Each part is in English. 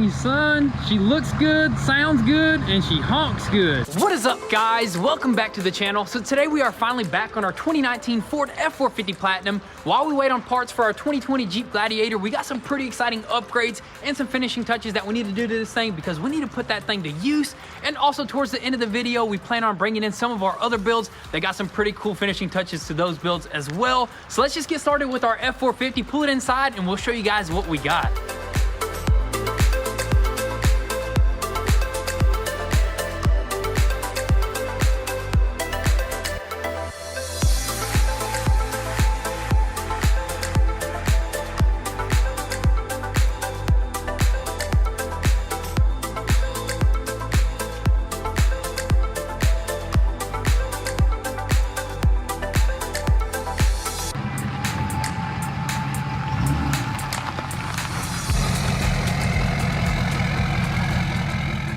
you, son. She looks good, sounds good, and she honks good. What is up, guys? Welcome back to the channel. So today we are finally back on our 2019 Ford F-450 Platinum. While we wait on parts for our 2020 Jeep Gladiator, we got some pretty exciting upgrades and some finishing touches that we need to do to this thing because we need to put that thing to use. And also towards the end of the video, we plan on bringing in some of our other builds that got some pretty cool finishing touches to those builds as well. So let's just get started with our F-450, pull it inside, and we'll show you guys what we got.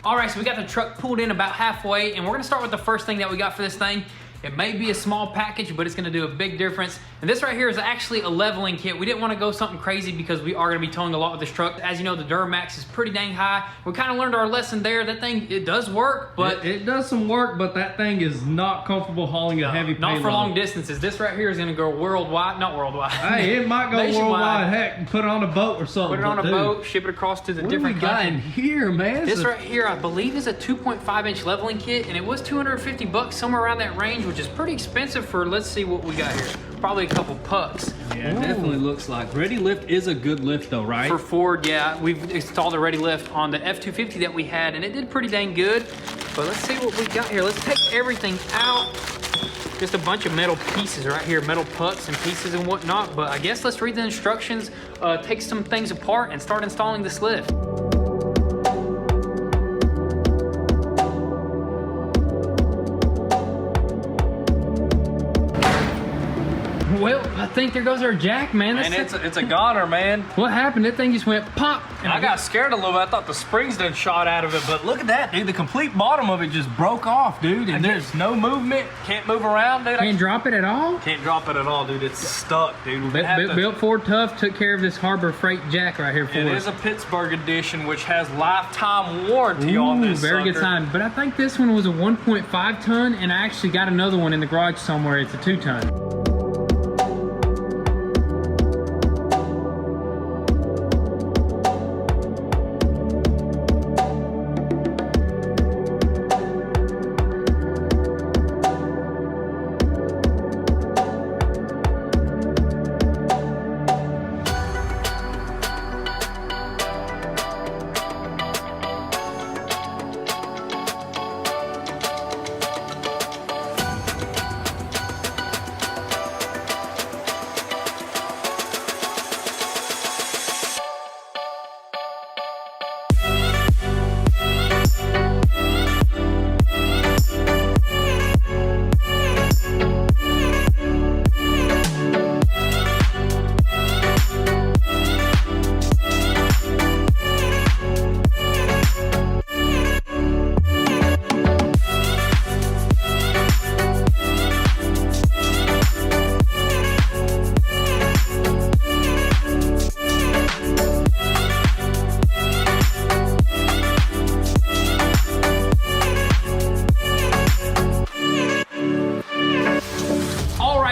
All right, so we got the truck pulled in about halfway, and we're gonna start with the first thing that we got for this thing. It may be a small package, but it's gonna do a big difference. And this right here is actually a leveling kit. We didn't wanna go something crazy because we are gonna be towing a lot with this truck. As you know, the Duramax is pretty dang high. We kind of learned our lesson there. That thing, it does work, but... It does some work, but that thing is not comfortable hauling a heavy payload. Not for long distances. This right here is gonna go worldwide, not worldwide. Hey, it might go worldwide. Heck, put it on a boat or something. Put it on a boat, ship it across to the different countries. What do we got in here, man? This right here, I believe, is a 2.5-inch leveling kit, and it was $250 somewhere around that range, which is pretty expensive for, let's see what we got here. Probably a couple pucks. Yeah, it definitely looks like. Ready lift is a good lift though, right? For Ford, yeah. We've installed a ready lift on the F-250 that we had, and it did pretty dang good. But let's see what we got here. Let's take everything out. Just a bunch of metal pieces right here, metal pucks and pieces and whatnot. But I guess let's read the instructions, take some things apart, and start installing this lift. Well, I think there goes our jack, man. Man, it's a goner, man. What happened? That thing just went pop. And I got scared a little bit. I thought the springs done shot out of it, but look at that, dude. The complete bottom of it just broke off, dude. And there's no movement. Can't move around, dude. Can't drop it at all? Can't drop it at all, dude. It's stuck, dude. Built Ford Tough took care of this Harbor Freight jack right here for us. It is a Pittsburgh edition, which has lifetime warranty on this very sucker. good sign. But I think this one was a 1.5 ton, and I actually got another one in the garage somewhere. It's a 2 ton.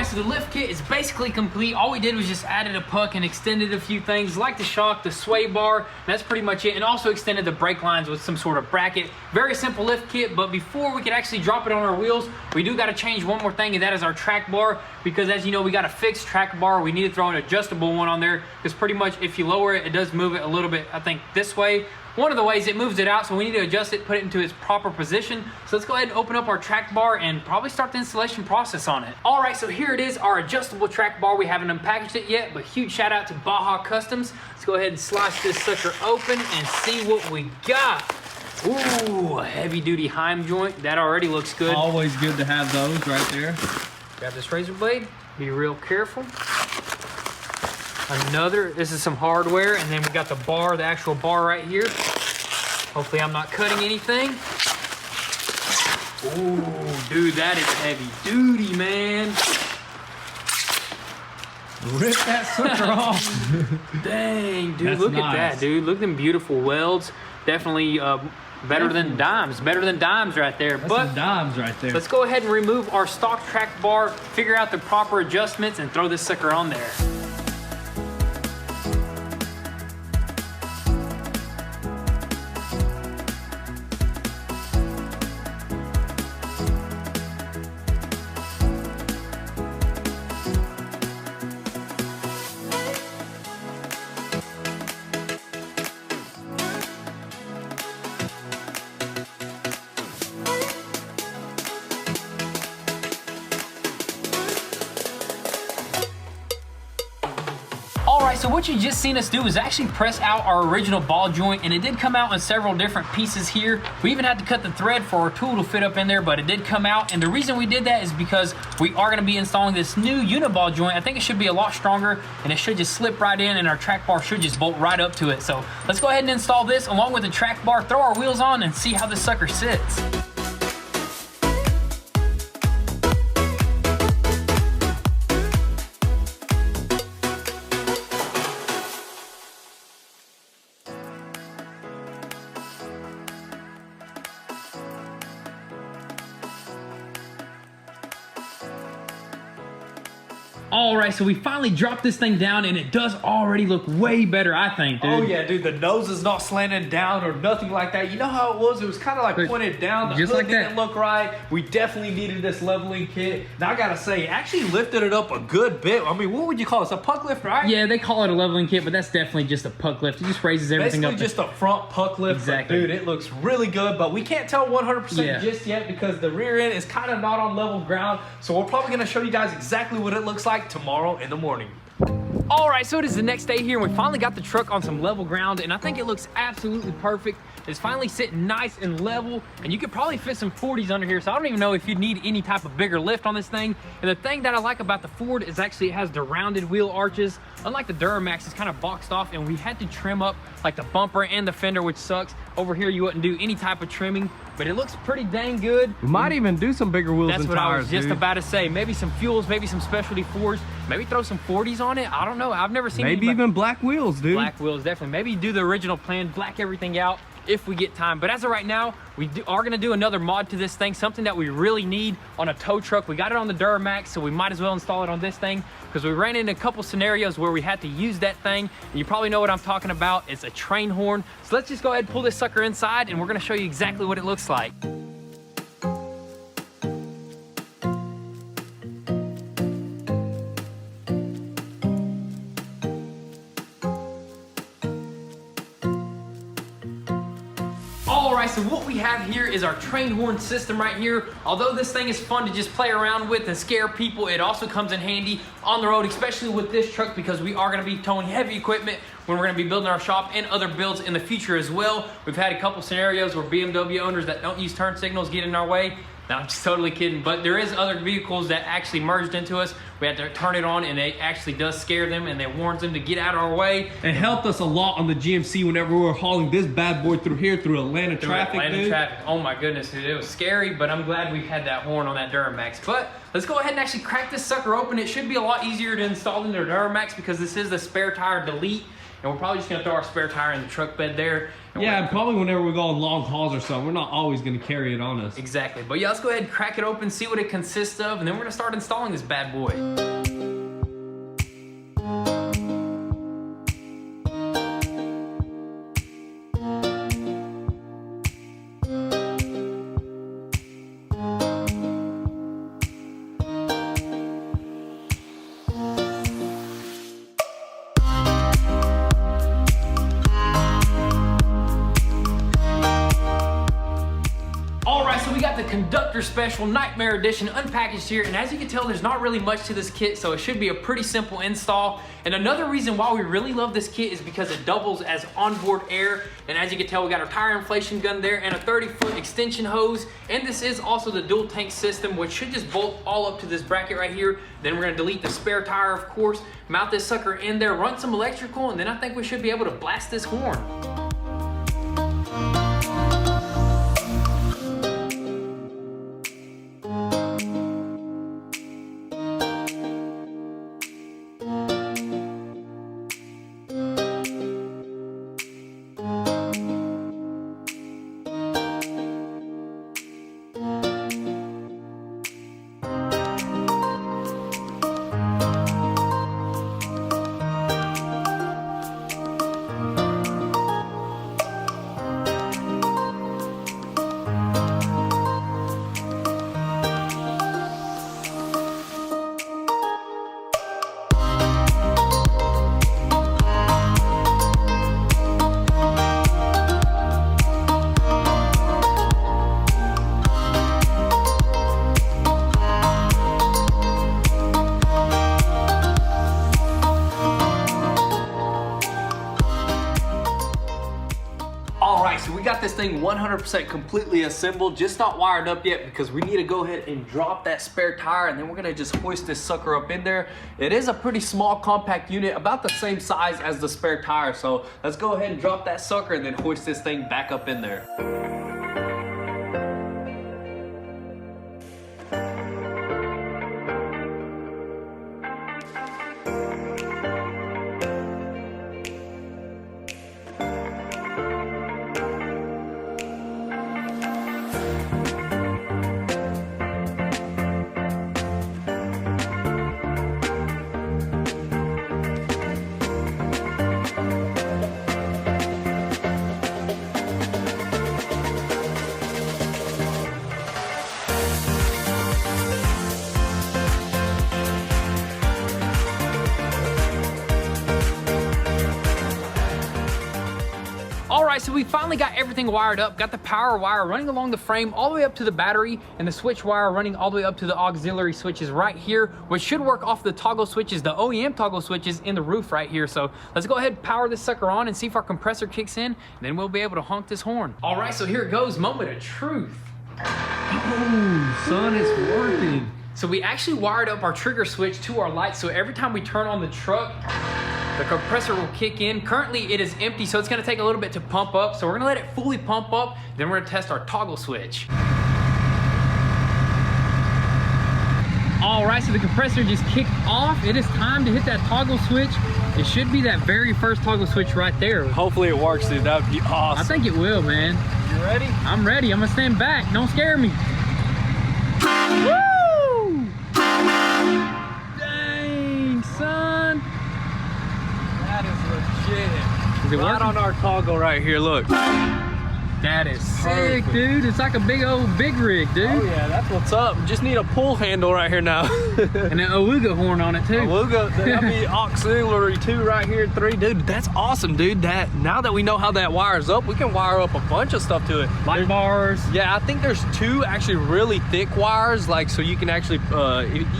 So the lift kit is basically complete. All we did was just added a puck and extended a few things like the shock, the sway bar. That's pretty much it. And also extended the brake lines with some sort of bracket. Very simple lift kit, but before we could actually drop it on our wheels, we do got to change one more thing, and that is our track bar. Because as you know, we got a fixed track bar. We need to throw an adjustable one on there because pretty much if you lower it, it does move it a little bit, I think, this way. One of the ways it moves it out, so we need to adjust it, put it into its proper position. So let's go ahead and open up our track bar and probably start the installation process on it. All right, so here it is, our adjustable track bar. We haven't unpackaged it yet, but huge shout out to Baja Customs. Let's go ahead and slice this sucker open and see what we got. Ooh, a heavy duty Heim joint. That already looks good. Always good to have those right there. Grab this razor blade, be real careful. Another, this is some hardware, and then we got the bar, the actual bar right here. Hopefully I'm not cutting anything. Ooh, dude, that is heavy duty, man. Rip that sucker off. Dang, dude, That's look at nice. that, dude. Look at them beautiful welds. Definitely better than dimes. Better than dimes right there. That's But some dimes right there. let's go ahead and remove our stock track bar, figure out the proper adjustments, and throw this sucker on there. Alright, so what you just seen us do is actually press out our original ball joint, and it did come out in several different pieces here. We even had to cut the thread for our tool to fit up in there, but it did come out, and the reason we did that is because we are going to be installing this new uniball joint. I think it should be a lot stronger, and it should just slip right in, and our track bar should just bolt right up to it. So let's go ahead and install this along with the track bar, throw our wheels on, and see how this sucker sits. All right, so we finally dropped this thing down, and it does already look way better, I think, dude. Oh yeah, dude, the nose is not slanted down or nothing like that. You know how it was? It was kind of like pointed down. The just hood like that. didn't look right. We definitely needed this leveling kit. Now I gotta say, it actually lifted it up a good bit. I mean, what would you call this? A puck lift, right? Yeah, they call it a leveling kit, but that's definitely just a puck lift. It just raises everything Basically up. just a front puck lift. Exactly. But dude, it looks really good, but we can't tell 100% just yet because the rear end is kind of not on level ground. So we're probably gonna show you guys exactly what it looks like tomorrow in the morning. All right, so it is the next day here, and we finally got the truck on some level ground, and I think it looks absolutely perfect. It's finally sitting nice and level, and you could probably fit some 40s under here, so I don't even know if you'd need any type of bigger lift on this thing. And the thing that I like about the Ford is actually it has the rounded wheel arches. Unlike the Duramax, it's kind of boxed off, and we had to trim up like the bumper and the fender, which sucks. Over here, you wouldn't do any type of trimming, but it looks pretty dang good. We might even do some bigger wheels That's and what tires, I was just dude. about to say. Maybe some fuels, maybe some specialty Fords, maybe throw some 40s on it. I don't know. I've never seen Maybe anybody- even black wheels, dude. Black wheels, definitely. Maybe do the original plan, black everything out if we get time. But as of right now, we are gonna do another mod to this thing, something that we really need on a tow truck. We got it on the Duramax, so we might as well install it on this thing because we ran into a couple scenarios where we had to use that thing. And you probably know what I'm talking about. It's a train horn. So let's just go ahead and pull this sucker inside, and we're gonna show you exactly what it looks like. All right, so what we have here is our train horn system right here. Although this thing is fun to just play around with and scare people, it also comes in handy on the road, especially with this truck because we are gonna be towing heavy equipment when we're gonna be building our shop and other builds in the future as well. We've had a couple scenarios where BMW owners that don't use turn signals get in our way. No, I'm just totally kidding, but there is other vehicles that actually merged into us. We had to turn it on, and it actually does scare them, and it warns them to get out of our way. It helped us a lot on the GMC whenever we were hauling this bad boy through here through Atlanta traffic, dude. Oh my goodness, dude, it was scary, but I'm glad we had that horn on that Duramax. But let's go ahead and actually crack this sucker open. It should be a lot easier to install than the Duramax because this is the spare tire delete, and we're probably just gonna throw our spare tire in the truck bed there. Yeah, and probably whenever we go on long hauls or something, we're not always gonna carry it on us. Exactly, but yeah, let's go ahead and crack it open, see what it consists of, and then we're gonna start installing this bad boy. So we got the Conductor Special Nightmare Edition unpackaged here, and as you can tell, there's not really much to this kit, so it should be a pretty simple install. And another reason why we really love this kit is because it doubles as onboard air, and as you can tell, we got our tire inflation gun there and a 30-foot extension hose, and this is also the dual tank system, which should just bolt all up to this bracket right here. Then we're gonna delete the spare tire, of course, mount this sucker in there, run some electrical, and then I think we should be able to blast this horn. All right, so we got this thing 100% completely assembled, just not wired up yet because we need to go ahead and drop that spare tire, and then we're gonna just hoist this sucker up in there. It is a pretty small compact unit, about the same size as the spare tire. So let's go ahead and drop that sucker and then hoist this thing back up in there. Alright, so we finally got everything wired up, got the power wire running along the frame all the way up to the battery, and the switch wire running all the way up to the auxiliary switches right here, which should work off the toggle switches, the OEM toggle switches in the roof right here. So let's go ahead and power this sucker on and see if our compressor kicks in, and then we'll be able to honk this horn. Alright, so here it goes, moment of truth. Oh, son, it's working. So we actually wired up our trigger switch to our light, so every time we turn on the truck, the compressor will kick in. Currently it is empty, so it's gonna take a little bit to pump up. So we're gonna let it fully pump up, then we're gonna test our toggle switch. All right, so the compressor just kicked off. It is time to hit that toggle switch. It should be that very first toggle switch right there. Hopefully it works, dude. That would be awesome. I think it will, man. You ready? I'm ready. I'm gonna stand back. Don't scare me. Woo! Dang, son. That is legit. Is it Right working? on our toggle right here, look. That is sick, Perfect. dude. It's like a big old big rig, dude. Oh yeah, that's what's up. Just need a pull handle right here now. And an Awuga horn on it too. That'll be auxiliary 2 right here, 3. Dude, that's awesome, dude. That now that we know how that wires up, we can wire up a bunch of stuff to it. Light bars. Yeah, I think there's 2 actually really thick wires, like so you can actually,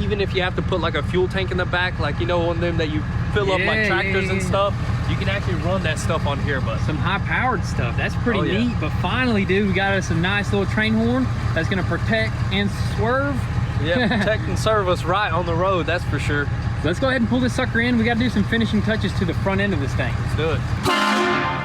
even if you have to put like a fuel tank in the back, like you know one of them that you fill up like tractors and stuff, you can actually run that stuff on here, but Some high-powered stuff. That's pretty Oh, yeah. neat. But finally, dude, we got us a nice little train horn that's gonna protect and swerve. yeah, protect and serve us right on the road, that's for sure. Let's go ahead and pull this sucker in. We gotta do some finishing touches to the front end of this thing. Let's do it.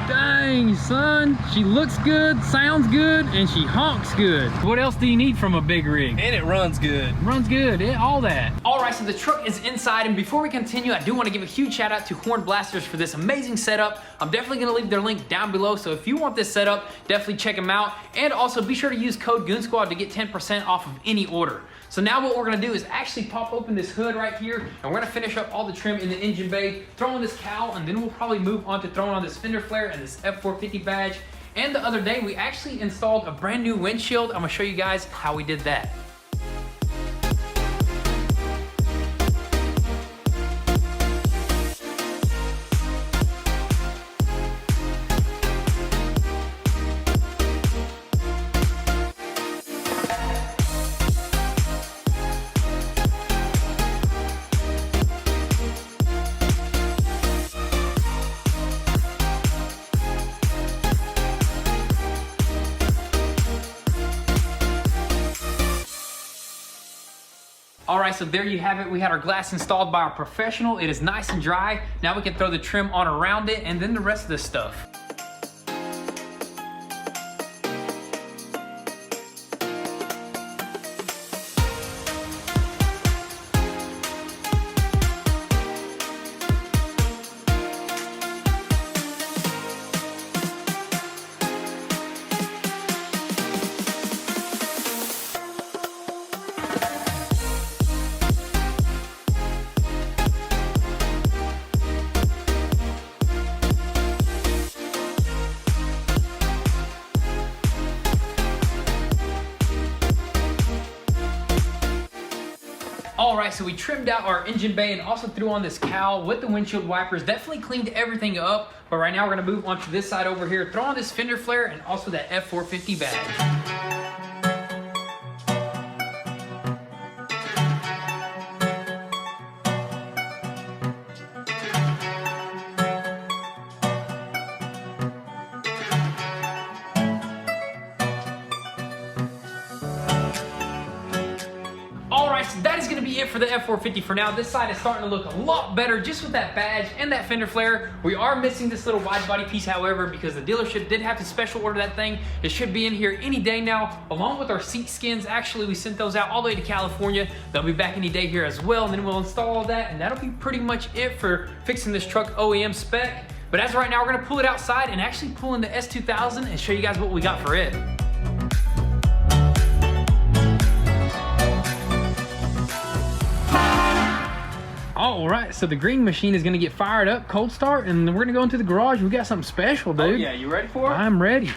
Dang, son. She looks good, sounds good, and she honks good. What else do you need from a big rig? And it runs good. Runs good, yeah, all that. Alright, so the truck is inside, and before we continue, I do want to give a huge shout out to Horn Blasters for this amazing setup. I'm definitely going to leave their link down below, so if you want this setup, definitely check them out. And also be sure to use code goonzquad to get 10% off of any order. So now what we're gonna do is actually pop open this hood right here, and we're gonna finish up all the trim in the engine bay, throw on this cowl, and then we'll probably move on to throwing on this fender flare and this F-450 badge. And the other day, we actually installed a brand new windshield. I'm gonna show you guys how we did that. All right, so there you have it. We had our glass installed by our professional. It is nice and dry. Now we can throw the trim on around it and then the rest of the stuff. All right, so we trimmed out our engine bay and also threw on this cowl with the windshield wipers. Definitely cleaned everything up, but right now we're gonna move on to this side over here, throw on this fender flare and also that F-450 badge. for the F-450 for now. This side is starting to look a lot better just with that badge and that fender flare. We are missing this little wide body piece, however, because the dealership did have to special order that thing. It should be in here any day now, along with our seat skins. Actually, we sent those out all the way to California. They'll be back any day here as well, and then we'll install all that, and that'll be pretty much it for fixing this truck OEM spec. But as of right now, we're gonna pull it outside and actually pull in the S2000 and show you guys what we got for it. All right, so the green machine is gonna get fired up, cold start, and we're gonna go into the garage. We got something special, dude. Oh yeah, you ready for it? I'm ready.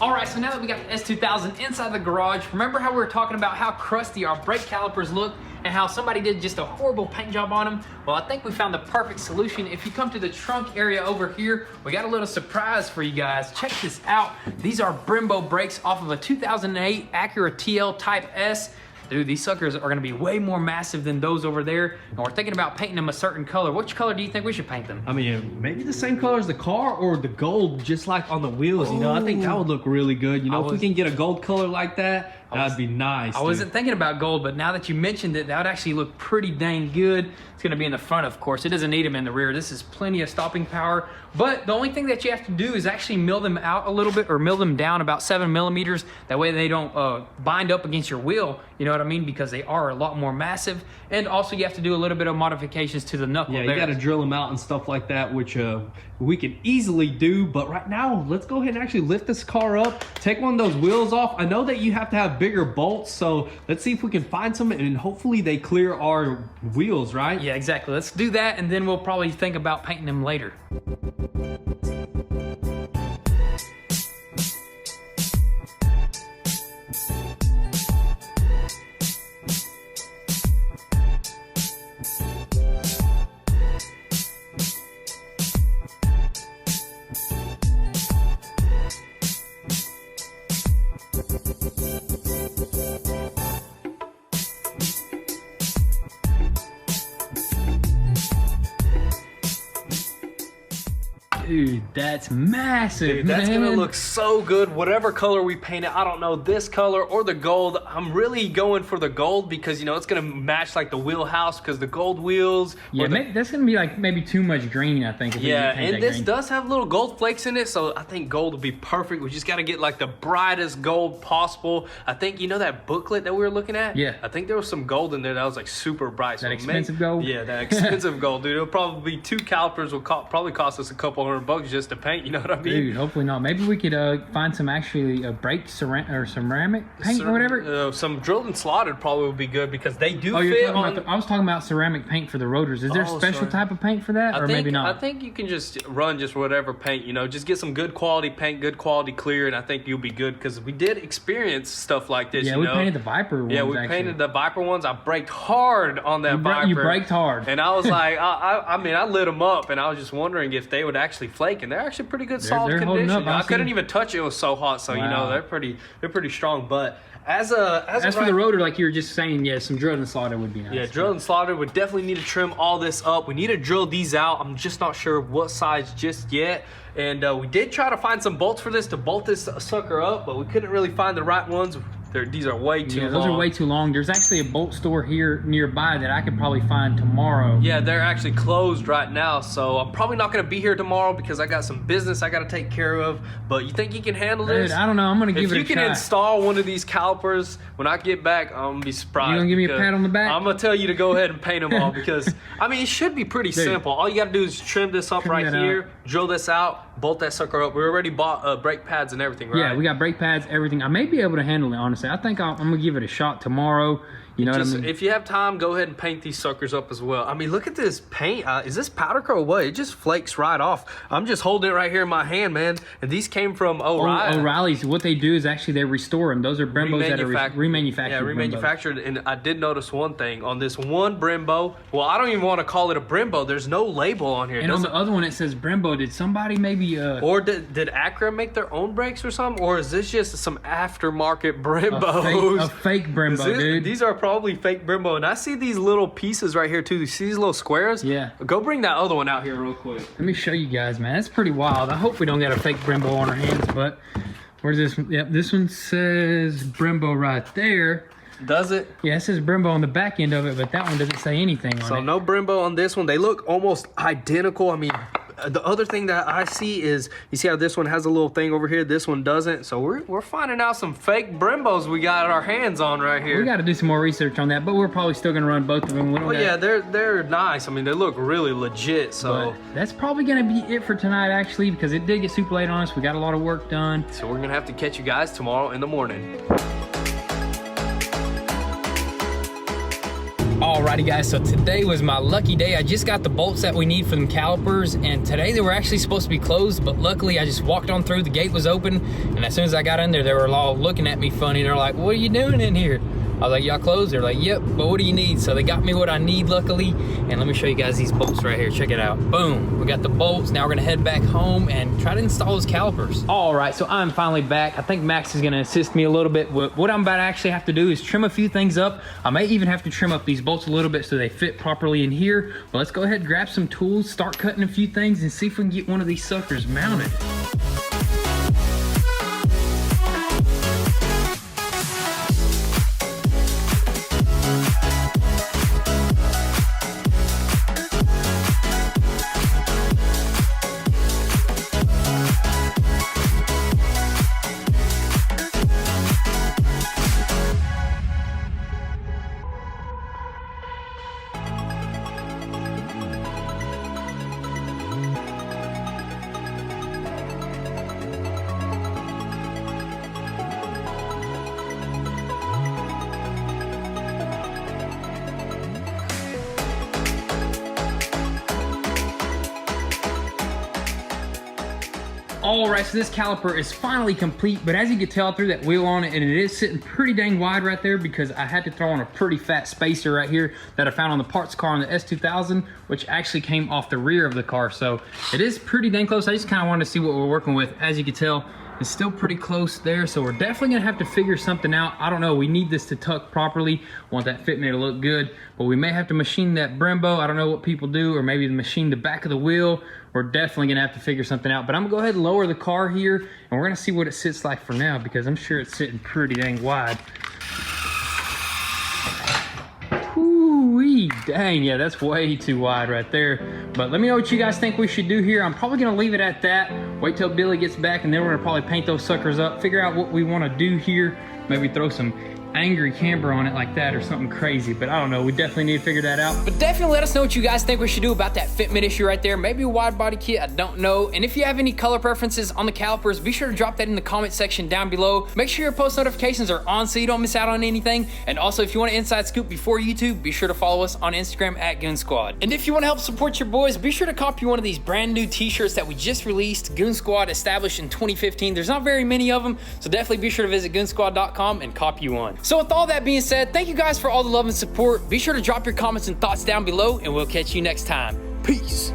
All right, so now that we got the S2000 inside the garage, remember how we were talking about how crusty our brake calipers look and how somebody did just a horrible paint job on them? Well, I think we found the perfect solution. If you come to the trunk area over here, we got a little surprise for you guys. Check this out. These are Brembo brakes off of a 2008 Acura TL Type S. Dude, these suckers are gonna be way more massive than those over there, and we're thinking about painting them a certain color. Which color do you think we should paint them? I mean, maybe the same color as the car or the gold, just like on the wheels, you know? I think that would look really good. You know, if we can get a gold color like that, that'd be nice. I wasn't thinking about gold, but now that you mentioned it, that would actually look pretty dang good. It's gonna be in the front, of course. It doesn't need them in the rear. This is plenty of stopping power. But the only thing that you have to do is actually mill them out a little bit, or mill them down about 7 millimeters. That way they don't bind up against your wheel. You know what I mean? Because they are a lot more massive. And also you have to do a little bit of modifications to the knuckle. Yeah, you gotta drill them out and stuff like that, which we can easily do. But right now, let's go ahead and actually lift this car up, take one of those wheels off. I know that you have to have bigger bolts, so let's see if we can find some, and hopefully they clear our wheels, right? Yeah, exactly. Let's do that, and then we'll probably think about painting them later. Dude, that's massive, Dude, that's gonna look so good. Whatever color we paint it, I don't know, this color or the gold. I'm really going for the gold because, you know, it's gonna match like the wheelhouse because the gold wheels. Yeah, that's gonna be like maybe too much green, I think. Yeah, and this does have little gold flakes in it, so I think gold will be perfect. We just gotta get like the brightest gold possible. I think, you know that booklet that we were looking at? Yeah. I think there was some gold in there that was like super bright. That expensive gold? Yeah, that expensive gold, dude. It'll probably be 2 calipers will probably cost us a couple $100 just to paint, you know what I mean? Dude, hopefully not. Maybe we could find some actually brake ceramic paint or whatever. Some drilled and slotted probably would be good because they do you're fit talking on... about I was talking about ceramic paint for the rotors. Is there a special type of paint for that, or maybe not? I think you can just run just whatever paint, you know, just get some good quality paint, good quality clear, and I think you'll be good because we did experience stuff like this, yeah, you know? we painted the Viper ones. Yeah, we painted the Viper ones. I braked hard on that Viper. You braked hard. And I was like, I mean, I lit them up, and I was just wondering if they would actually flake, and they're actually pretty good, solid condition. Up, I couldn't even touch it. It was so hot, so, you know, they're pretty strong, but... As for the rotor, like you were just saying, yeah, some drilled and slotted would be nice. Yeah, drilled and slotted would definitely need to trim all this up. We need to drill these out. I'm just not sure what size just yet. And we did try to find some bolts for this to bolt this sucker up, but we couldn't really find the right ones. These are way too long. Yeah, those are way too long. There's actually a bolt store here nearby that I could probably find tomorrow. Yeah, they're actually closed right now, so I'm probably not going to be here tomorrow because I got some business I got to take care of. But you think you can handle this? Dude, I don't know. I'm going to give it a try. If you can install one of these calipers, when I get back, I'm going to be surprised. You going to give me a pat on the back? I'm going to tell you to go ahead and paint them all because, I mean, it should be pretty simple. All you got to do is trim this up right here, drill this out, bolt that sucker up. We already bought brake pads and everything, right? Yeah, we got brake pads, everything. I may be able to handle it, honestly. I think I'm going to give it a shot tomorrow. You know what I mean? If you have time, go ahead and paint these suckers up as well. I mean, look at this paint. Is this powder coat or what? It just flakes right off. I'm just holding it right here in my hand, man. And these came from O'Reilly. O'Reilly's. What they do is actually they restore them. Those are Brembos that are remanufactured. Yeah, remanufactured. And I did notice one thing on this one Brembo. Well, I don't even want to call it a Brembo. There's no label on here. And on the other one, it says Brembo. Did somebody maybe maybe or did Acura make their own brakes or something? Or is this just some aftermarket Brembos? a fake Brembo, dude. These are probably fake Brembo. And I see these little pieces right here too. You see these little squares? Yeah. Go bring that other one out here real quick. Let me show you guys, man. That's pretty wild. I hope we don't got a fake Brembo on our hands, but where's this one? Yep, this one says Brembo right there. Does it? Yeah, it says Brembo on the back end of it, but that one doesn't say anything on it. So no Brembo on this one. They look almost identical. I mean, the other thing that I see is, you see how this one has a little thing over here, this one doesn't. So we're finding out some fake Brembos we got our hands on right here. We got to do some more research on that, but we're probably still gonna run both of them. Well, yeah, they're nice. I mean, they look really legit. So but that's probably gonna be it for tonight, actually, because it did get super late on us. We got a lot of work done. So we're gonna have to catch you guys tomorrow in the morning. Alrighty guys, so today was my lucky day. I just got the bolts that we need for them calipers, and today they were actually supposed to be closed, but luckily I just walked on through, the gate was open, and as soon as I got in there, they were all looking at me funny. They're like, what are you doing in here? I was like, y'all closed? They're like, yep, but what do you need? So they got me what I need, luckily, and let me show you guys these bolts right here. Check it out. Boom, we got the bolts. Now we're gonna head back home and try to install those calipers. All right, so I'm finally back. I think Max is gonna assist me a little bit. What I'm about to actually have to do is trim a few things up. I may even have to trim up these bolts a little bit so they fit properly in here. But let's go ahead and grab some tools, start cutting a few things, and see if we can get one of these suckers mounted. All right, so this caliper is finally complete, but as you can tell, I threw that wheel on it, and it is sitting pretty dang wide right there because I had to throw on a pretty fat spacer right here that I found on the parts car on the S2000, which actually came off the rear of the car. So it is pretty dang close. I just kind of wanted to see what we're working with. As you can tell, it's still pretty close there, so we're definitely gonna have to figure something out. I don't know, we need this to tuck properly. Want that fitment to look good, but we may have to machine that Brembo. I don't know what people do, or maybe machine the back of the wheel. We're definitely gonna have to figure something out, but I'm gonna go ahead and lower the car here, and we're gonna see what it sits like for now, because I'm sure it's sitting pretty dang wide. Woo-wee, dang, yeah, that's way too wide right there. But let me know what you guys think we should do here. I'm probably gonna leave it at that. Wait till Billy gets back, and then we're gonna probably paint those suckers up, figure out what we wanna do here. Maybe throw some angry camber on it like that or something crazy, but I don't know. We definitely need to figure that out. But definitely let us know what you guys think we should do about that fitment issue right there. Maybe a wide body kit, I don't know. And if you have any color preferences on the calipers, be sure to drop that in the comment section down below. Make sure your post notifications are on so you don't miss out on anything. And also, if you want an inside scoop before YouTube, be sure to follow us on Instagram at goonzquad. And if you want to help support your boys, be sure to copy one of these brand new t-shirts that we just released. Goon Squad, established in 2015. There's not very many of them, so definitely be sure to visit goonzquad.com and copy one. So with all that being said, thank you guys for all the love and support. Be sure to drop your comments and thoughts down below, and we'll catch you next time. Peace.